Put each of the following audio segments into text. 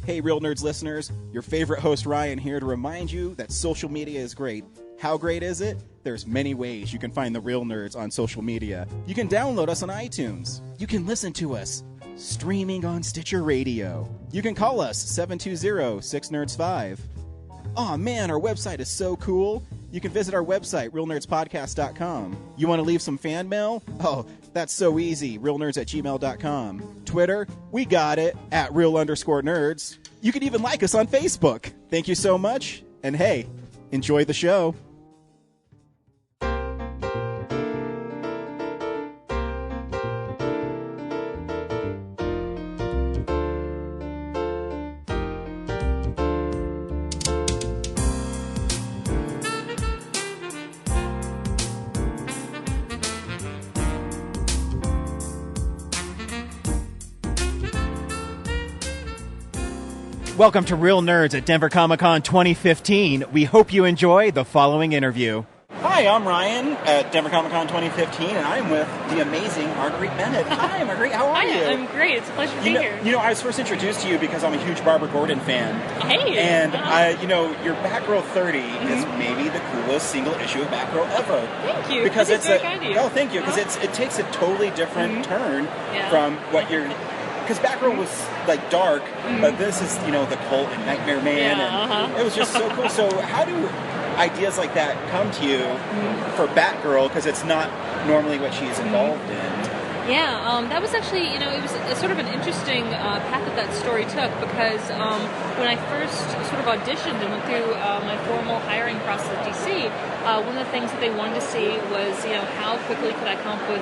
Hey, Real Nerds listeners, your favorite host Ryan here to remind you that social media is great. How great is it? There's many ways you can find the Real Nerds on social media. You can download us on iTunes. You can listen to us streaming on Stitcher Radio. You can call us 720-6nerds5. Aw man, our website is so cool. You can visit our website, realnerdspodcast.com. You want to leave some fan mail? Oh, that's so easy, realnerds@gmail.com. Twitter, we got it, @real_nerds. You can even like us on Facebook. Thank you so much, and hey, enjoy the show. Welcome to Real Nerds at Denver Comic-Con 2015. We hope you enjoy the following interview. Hi, I'm Ryan at Denver Comic-Con 2015, and I'm with the amazing Marguerite Bennett. Hi, Marguerite. How are you? I'm great. It's a pleasure to be here. You know, I was first introduced to you because I'm a huge Barbara Gordon fan. Hey. And, your Batgirl 30 is maybe the coolest single issue of Batgirl ever. Thank you. Because it's very kind of you. Oh, thank you. Because it takes a totally different turn from what you're... Because Batgirl was, like, dark, but this is, the cult and Nightmare Man, and it was just so cool. So how do ideas like that come to you for Batgirl? Because it's not normally what she's involved in. Yeah, that was actually, it was sort of an interesting path that story took, because when I first sort of auditioned and went through my formal hiring process at DC, one of the things that they wanted to see was, how quickly could I come up with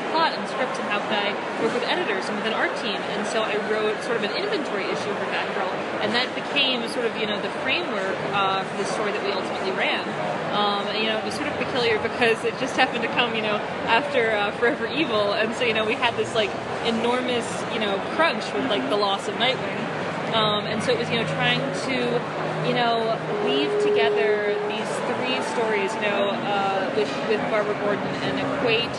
plot and script, and how could I work with editors and with an art team. And so I wrote sort of an inventory issue for Batgirl, and that became sort of, the framework for the story that we ultimately ran. It was sort of peculiar because it just happened to come, after Forever Evil, and so, we had this, like, enormous, crunch with, like, the loss of Nightwing. And so it was, trying to, weave together these three stories, with Barbara Gordon, and equate,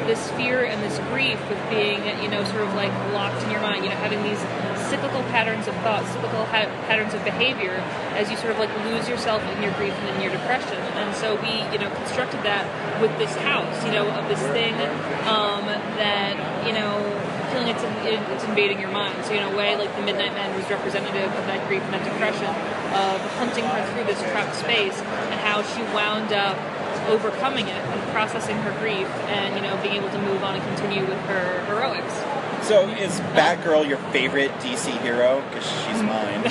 this fear and this grief with being, sort of like locked in your mind, having these cyclical patterns of thought, cyclical patterns of behavior as you sort of like lose yourself in your grief and in your depression. And so we, constructed that with this house, of this thing that, feeling it's invading your mind. So in a way, like the Midnight Man was representative of that grief and that depression, of hunting her through this trapped space, and how she wound up overcoming it and processing her grief, and being able to move on and continue with her heroics. So is Batgirl your favorite DC hero? Because she's mine.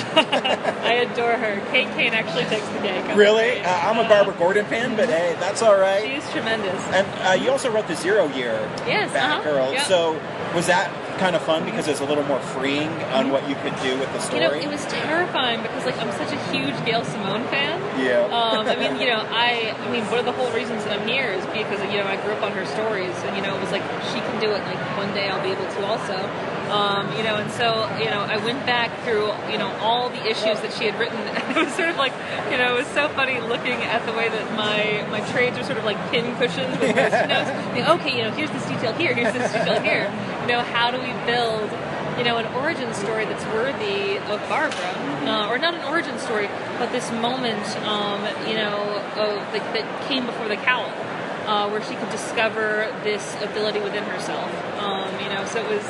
I adore her. Kate Kane actually takes the cake. Really? I'm a Barbara Gordon fan, but hey, that's all right. She's tremendous. And you also wrote the Zero Year Batgirl. Yep. So was that kind of fun because it's a little more freeing on what you could do with the story? It was terrifying because, like, I'm such a huge Gail Simone fan. Yeah. One of the whole reasons that I'm here is because, I grew up on her stories, and, it was like, she can do it, like, one day I'll be able to also. And so, I went back through, all the issues that she had written, and it was sort of like, it was so funny looking at the way that my trades are sort of like pin cushions with Post-it notes. Okay, here's this detail here, here's this detail here. How do we build, an origin story that's worthy of Barbara, or not an origin story, but this moment, that came before the cowl, where she could discover this ability within herself. So it was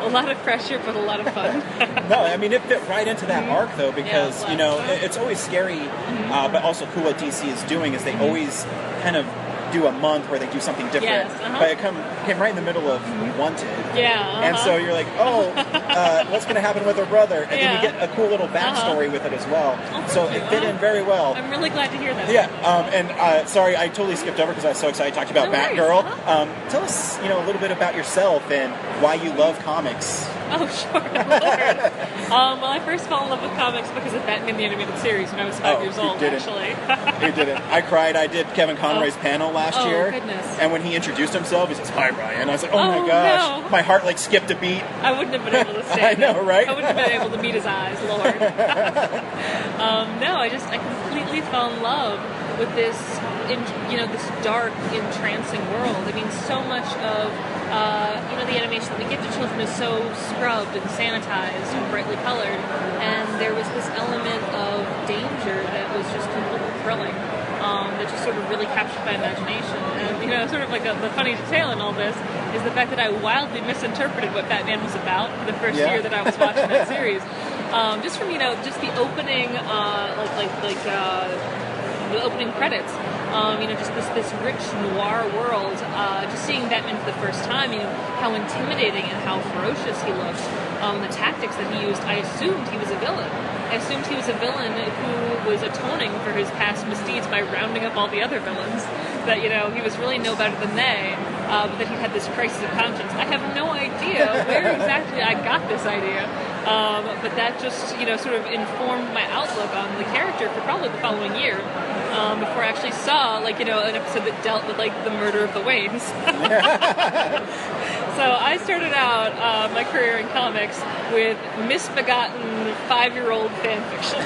a lot of pressure, but a lot of fun. No, it fit right into that arc, though, because, it's always scary, but also cool what DC is doing is they always kind of do a month where they do something different, but it came right in the middle of Wanted. Yeah. And so you're like, what's going to happen with her brother? And then you get a cool little backstory with it as well. So it fit in very well. I'm really glad to hear that. Yeah. Sorry, I totally skipped over because I was so excited to talk about Batgirl. Tell us, a little bit about yourself and why you love comics. Oh, sure. Lord. I first fell in love with comics because of Batman the Animated Series when I was 5 years old, actually. You didn't. I cried. I did Kevin Conroy's panel last year. Oh, goodness. And when he introduced himself, he says, "Hi, Ryan." I was like, oh my gosh. No. My heart, skipped a beat. I wouldn't have been able to stand I know, right? I wouldn't have been able to meet his eyes, Lord. I completely fell in love with this, this dark, entrancing world. So much of the animation that we give to children is so scrubbed and sanitized and brightly colored, and there was this element of danger that was just completely thrilling, that just sort of really captured my imagination. And, sort of like the funny detail in all this is the fact that I wildly misinterpreted what Batman was about for the first year that I was watching that series. Just from, just the opening, the opening credits. Just this rich noir world, just seeing Batman for the first time, how intimidating and how ferocious he looked, the tactics that he used, I assumed he was a villain. I assumed he was a villain who was atoning for his past misdeeds by rounding up all the other villains, that, he was really no better than they, but that he had this crisis of conscience. I have no idea where exactly I got this idea, but that just, sort of informed my outlook on the character for probably the following year. Before I actually saw, an episode that dealt with, the murder of the Waynes. So I started out my career in comics with misbegotten 5-year-old fan fiction.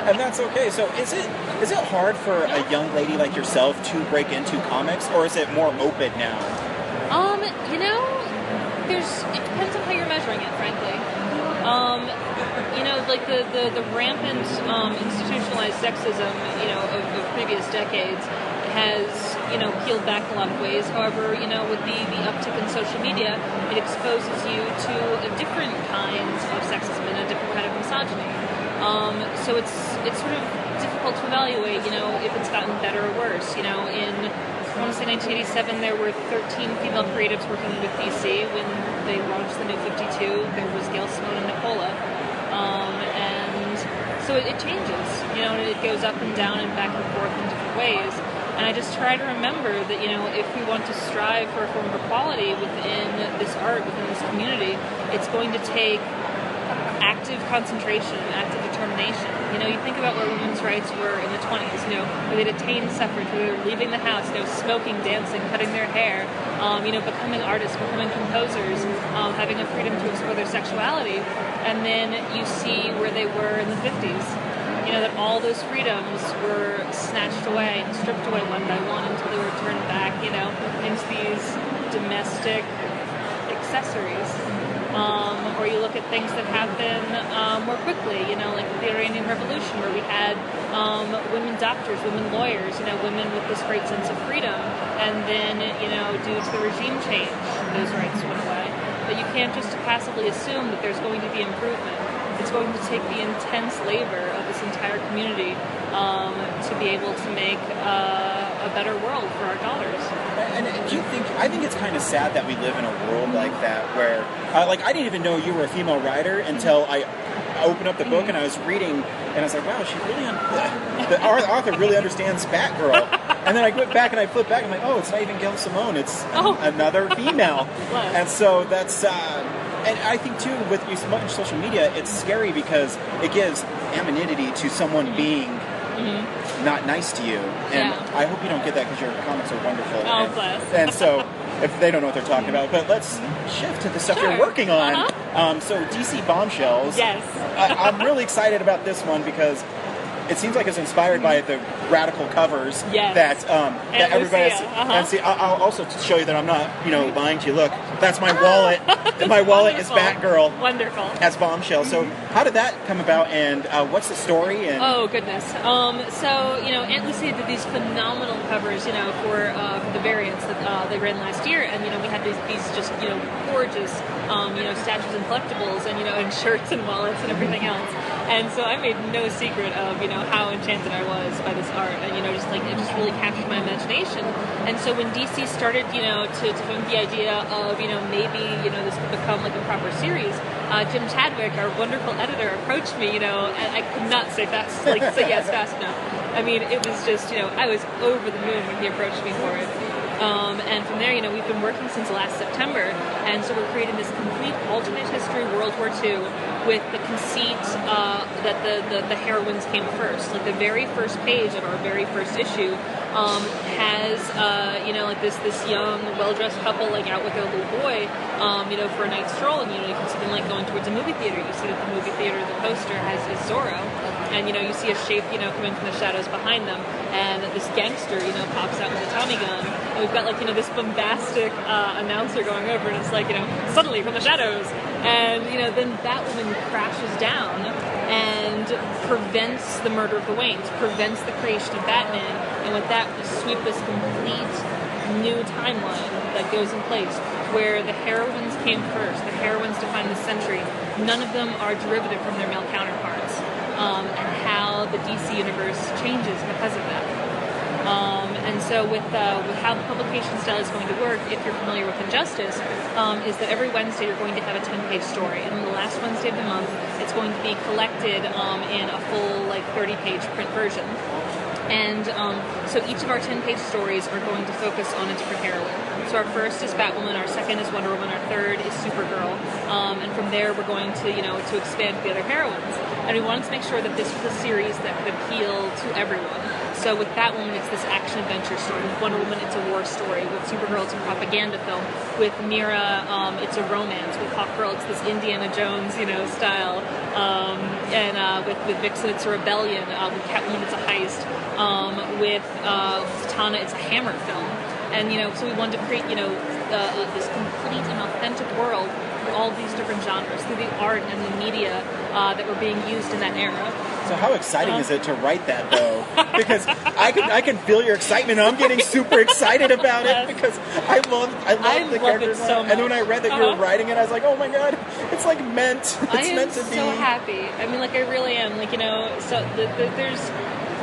And that's okay. So is it hard for a young lady like yourself to break into comics, or is it more open now? It depends on how you're measuring it, frankly. The rampant institutionalized sexism, of previous decades has, peeled back a lot of ways. However, with the uptick in social media, it exposes you to different kinds of sexism and a different kind of misogyny. So it's sort of difficult to evaluate, if it's gotten better or worse. In, I want to say 1987, there were 13 female creatives working with DC. When they launched the New 52, there was Gail Simone and Nicola. And so it changes, and it goes up and down and back and forth in different ways. And I just try to remember that, if we want to strive for a form of equality within this art, within this community, it's going to take active concentration and active determination. You think about where women's rights were in the 20s, where they'd attained suffrage, where they were leaving the house, smoking, dancing, cutting their hair, becoming artists, becoming composers, having a freedom to explore their sexuality. And then you see where they were in the 50s, that all those freedoms were snatched away and stripped away one by one until they were turned back, into these domestic accessories. Or you look at things that happen more quickly, like the Iranian Revolution, where we had women doctors, women lawyers, women with this great sense of freedom. And then, due to the regime change, those rights went away. But you can't just passively assume that there's going to be improvement. It's going to take the intense labor of this entire community to be able to make a better world for our daughters. And do you think? I think it's kind of sad that we live in a world like that, where, I didn't even know you were a female writer until I opened up the book and I was reading, and I was like, wow, she really, the author really understands Batgirl. And then I went back and I flipped back, and I'm like, oh, it's not even Gail Simone, it's another female. And so that's. And I think, too, with much social media, it's scary because it gives anonymity to someone being not nice to you. And I hope you don't get that, because your comments are wonderful. Oh, bless. And so, if they don't know what they're talking about. But let's shift to the stuff you're working on. So, DC Bombshells. Yes. I'm really excited about this one because it seems like it's inspired by the radical covers that everybody has. And see, I'll also show you that I'm not, lying to you. Look, that's my wallet. My wallet is Batgirl. Wonderful. As Bombshell. So how did that come about, and what's the story? And oh, goodness. So, Aunt Lucia did these phenomenal covers, for the variants that they ran last year, and, we had these just, gorgeous, statues and collectibles, and, and shirts and wallets and everything else. And so I made no secret of, how enchanted I was by this art, and, it just really captured my imagination. And so when DC started, to think the idea of, maybe, this could become like a proper series, Jim Chadwick, our wonderful editor, approached me, and I could not say yes fast enough. I mean, it was just, I was over the moon when he approached me for it. And from there, we've been working since last September, and so we're creating this complete alternate history World War II with the conceit that the heroines came first. Like the very first page of our very first issue has this young, well-dressed couple out with their little boy, for a night stroll, and you can see them going to towards a movie theater, you see that the movie theater, the poster is Zorro, and you see a shape coming from the shadows behind them, and this gangster pops out with a Tommy gun, and we've got this bombastic announcer going over, and it's suddenly from the shadows, and then Batwoman crashes down and prevents the murder of the Waynes, prevents the creation of Batman, and with that we sweep this complete new timeline that goes in place where the heroines came first, the heroines defined the century. None of them are derivative from their male counterparts, and how the DC universe changes because of that. And so with how the publication style is going to work, if you're familiar with Injustice, is that every Wednesday you're going to have a 10-page story, and on the last Wednesday of the month it's going to be collected in a full 30-page print version. And so each of our 10-page stories are going to focus on a different heroine. So our first is Batwoman, our second is Wonder Woman, our third is Supergirl, and from there we're going to to expand the other heroines. And we wanted to make sure that this was a series that could appeal to everyone. So with Batwoman, it's this action-adventure story. With Wonder Woman, it's a war story. With Supergirl, it's a propaganda film. With Mira, it's a romance. With Hawkgirl, it's this Indiana Jones, style. And with Vixen, it's a rebellion. With Catwoman, it's a heist. With Zatanna, it's a Hammer film. And, so we wanted to create, this complete and authentic world through all these different genres, through the art and the media that were being used in that era. So how exciting is it to write that, though? Because I can feel your excitement. I'm getting super excited about it because I love the character so much. And when I read that you were writing it, I was like, oh my god, it's meant. It's meant to be. I am so happy. I mean, I really am. So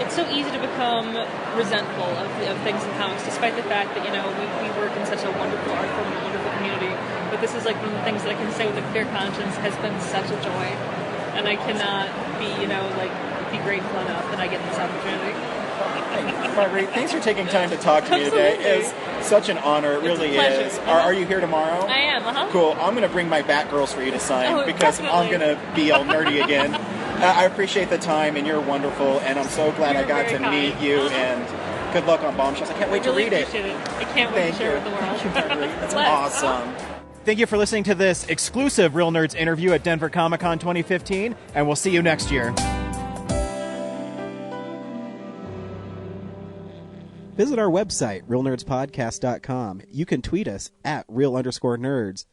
it's so easy to become resentful of things in comics, despite the fact that we work in such a wonderful art form and a wonderful community. But this is one of the things that I can say with a clear conscience has been such a joy. And I cannot be, be grateful enough that I get this opportunity. Hey, Marguerite, thanks for taking time to talk to me today. It's such an honor. It really is. Are you here tomorrow? I am, Cool. I'm going to bring my Batgirls for you to sign because definitely. I'm going to be all nerdy again. I appreciate the time, and you're wonderful, and I'm so glad I got to meet you, and good luck on Bombshells. I can't wait to read it. I can't wait to share it with the world. Thank you, Marguerite. That's awesome. Thank you for listening to this exclusive Real Nerds interview at Denver Comic-Con 2015, and we'll see you next year. Visit our website, realnerdspodcast.com. You can tweet us at real_nerds.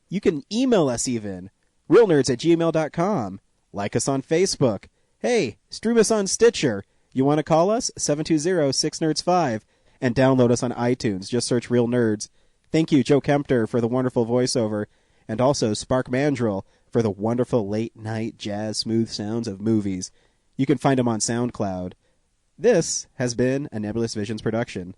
You can email us even, realnerds@gmail.com. Like us on Facebook. Hey, stream us on Stitcher. You want to call us? 720-6nerds5. And download us on iTunes. Just search Real Nerds. Thank you, Joe Kempter, for the wonderful voiceover, and also Spark Mandrill for the wonderful late-night jazz smooth sounds of movies. You can find him on SoundCloud. This has been a Nebulous Visions production.